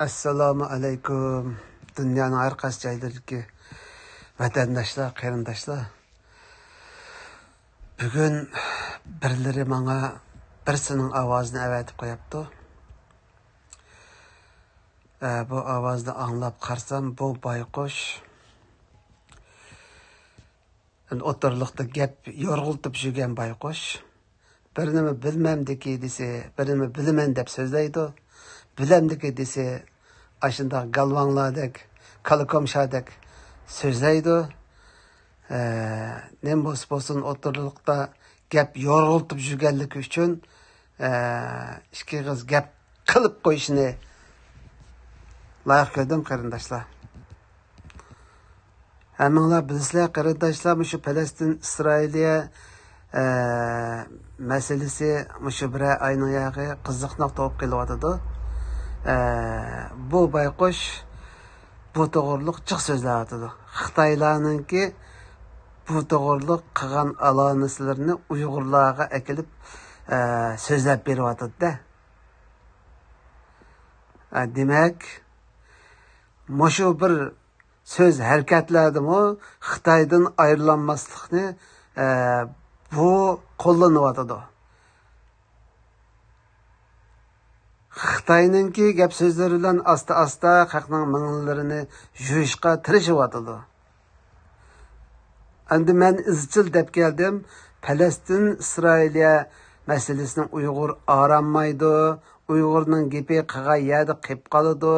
Assalomu alaykum. Dunyoning har qaysi joylaridagi vatandoshlar, qarindoshlar. Bugun birlari menga birsining ovozini avatib qo'yapti. Bu ovozni anglab qarsam, bu bayqush o'tirliqda gap yorg'ultib yurgan bayqush. Birini bilmamdiki desa, birini bilaman deb so'zlaydi. Bilamdiki desa, aşında galvanladek, kalakomşadek sözleydi. Ne olsun oturlukta gap yorultup jürgenlik üçün iki kız gap kılıp koyuşunu layık gördüm qarindaşlar. Hemenler bizler qarindaşlar şu Palestin İsrail'e meselesi şu bir ayın yağı kızlıqnaq doğup kelyapti. Bu bayqush bu to'g'riliq jiq so'zlayotdi. Xitoylarninki bu to'g'riliq qilgan alomatlarini Uyg'urlarga akilib so'zlab beryotdi-da. Demak, mushu bir so'z harakatladimi Xitoydan ayrilanmaslikni bu qo'llanyotdi. Xitoyninki gap so'zlari bilan asta-asta xalqning minglarini yuyishga tirishyapti. Endi men izchil deb keldim. Palestin İsrailiya masalasini Uyg'ur aranmaydi. Uyg'urning gapi qilgan yerda qilib qoladi.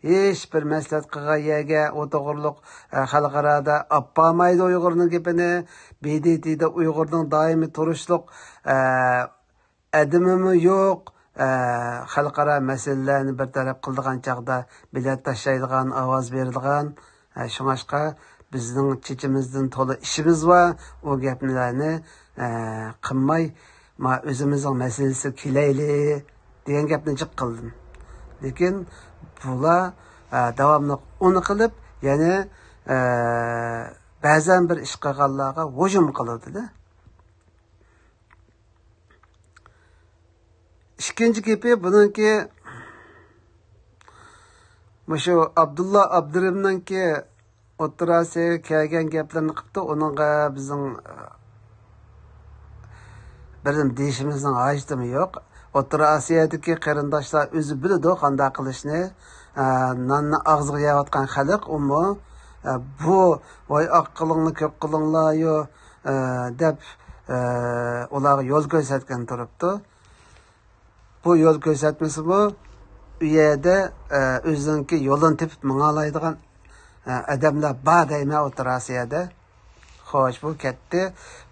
Hech bir maslahat qilgan yerga o'to'g'riliq xalqarada olmaydi Uyg'urning gapini. BDT'da Uyg'urning doimiy turishliq adimi yo'q. Xalqaro masalalarni bir taraf qildigan chaqda bilat tashlaydigan, ovoz berilgan. Shunga bizning chechimizdan to'la ishimiz va u gaplarni qilmay, ma o'zimizning masalasi kelayli degan gapni jiq qildim. Lekin bular davomli uni qilib, ya'ni ba'zan bir ish qilganlarga hujum qiladi-da. İkinci gapi bununki mushu Abdullah Abdurimninki o'tirasiga kelgan gaplarni qilibdi. Uningga bizning birim deyishimizning hojatimi yo'q. O'rta Osiyodagi qarindoshlar o'zi biladi qanday qilishni. Nonni og'ziga yeyotgan xalq umi bu voy oq qilingni ko'p qilinglar-yu deb ularga yo'l ko'rsatgan turibdi. Bu yol ko'rsatmasi bu yerda o'ziniki yo'lini tepib mang'alaydigan odamlar bor deyman O'rta Osiyoda. Xo'sh, bu ketdi.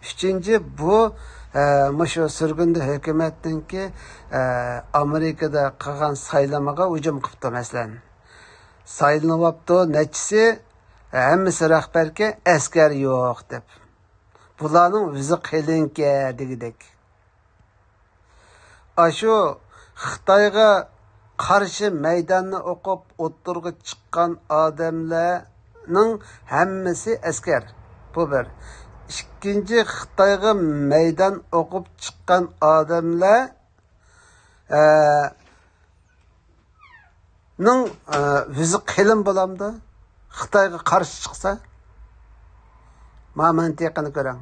Uchinchi bu mushu surgunda hukumatninki Amerikada qilgan saylamaga hujum qilibdi masalan. Saylanibdi, nechisi hammasi rahbarga askar yo'q deb. Bularning o'zi qilinka degidek. Aşu Xitoyga qarshi maydonni o'qib o'ttirga chiqqan odamlarning hammasi askar. Bu bir. Ikkinchi, Xitoyga maydon o'qib chiqqan odamlar ning o'zi qilin bo'lamdi. Xitoyga qarshi chiqsa, mantiqini ko'ring.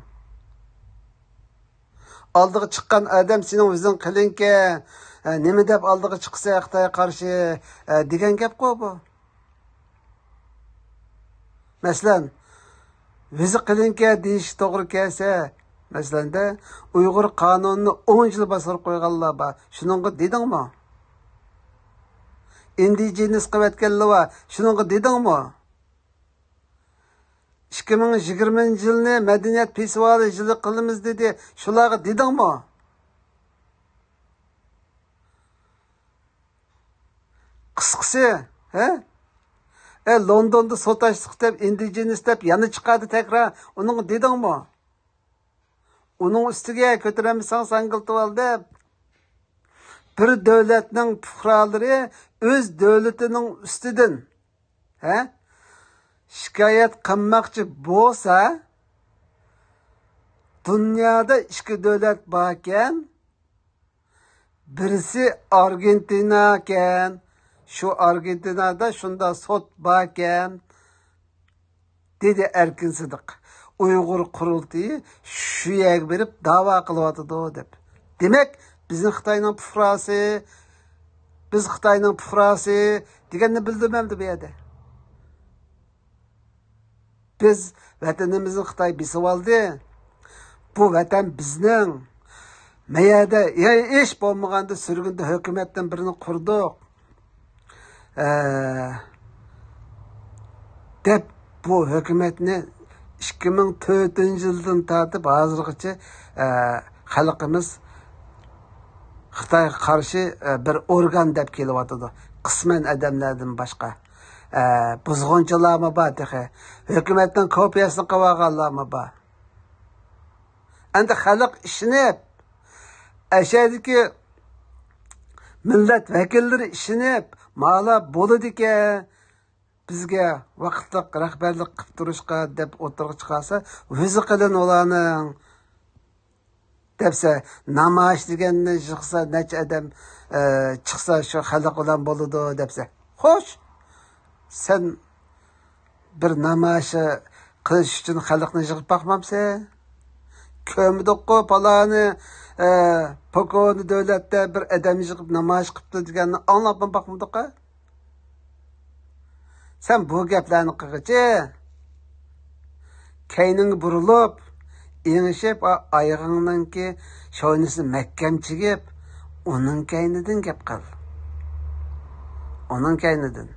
Aldığı çıkan adam senin o'zing qilinki nima deb aldığı chiqsa Xitoyga qarshi degan gap qo'y bu. Masalan, o'zi qilinki deyish to'g'ri kelsa, masalanda Uyg'ur qonunini 10 yil bosib qo'yganlar bor. Shuningga dedingmi? Indigenes qilayotganlar shuningga dedingmi? 2020 yılını medeniyet festivali yılı qilamiz dedi. Shularga dedingmi? Qisqasi, Londonda sotaşlıq deb, indigenes deb yana chiqadi tekrar. Uning dedingmi? Uning ustiga ko'taramisan sangiltib deb. Bir davlatning fuqarolari o'z davlatining ustidan, şikayet qilmoqchi bo'lsa, dunyoda ikki davlat bor ekan. Birisi Argentina ekan, şu Argentina'da şunda sot baken dedi Erkin Sıdık. Uygur kurultayı şu yer verip dava kılıvatıdı dep. Demek bizim Xitayning pufrası, biz Xitayning pufrası deganni bildirmemdi bu yerda. Biz vatanimizin Xitay besib oldi. Bu vatan bizning. Meyada ish bo'lmaganda sürgünde hükümetten birini kurduk. Dep bu hükümetni 2004 yıldan tartib hozirgacha xalqimiz Xitoyga qarshi bir organ deb kelyapti. Qisman odamlardan boshqa. Buzg'unchilarmi bor dexe. Hukumatning kopiyasini qilib olganlarmi bor. Endi xalq ishinib, aşağıdaki millet vekilleri işinib, mala bo'ladi-ekan, bizga vaqtliq rahbarlik qilib turishga deb o'tirib chiqarsa, o'zi qilin ularning debsa, namoyish deganni chiqsa, necha odam chiqsa shu xalq bilan bo'ladi debsa. Xo'sh, sen bir namoyish qilish uchun xalqni yig'ib boqmamsan? Kömdüqqu palani Pokoni devlette bir adam yig'ib namoyish qilibdi deganni anglab boqmadiqqa? Sen bu gaplarni qilg'ichi keyning burilib, engishib, oyog'ingdanki shoynisi mahkam chigib, uning kaynidan gap qil. Uning kaynidan.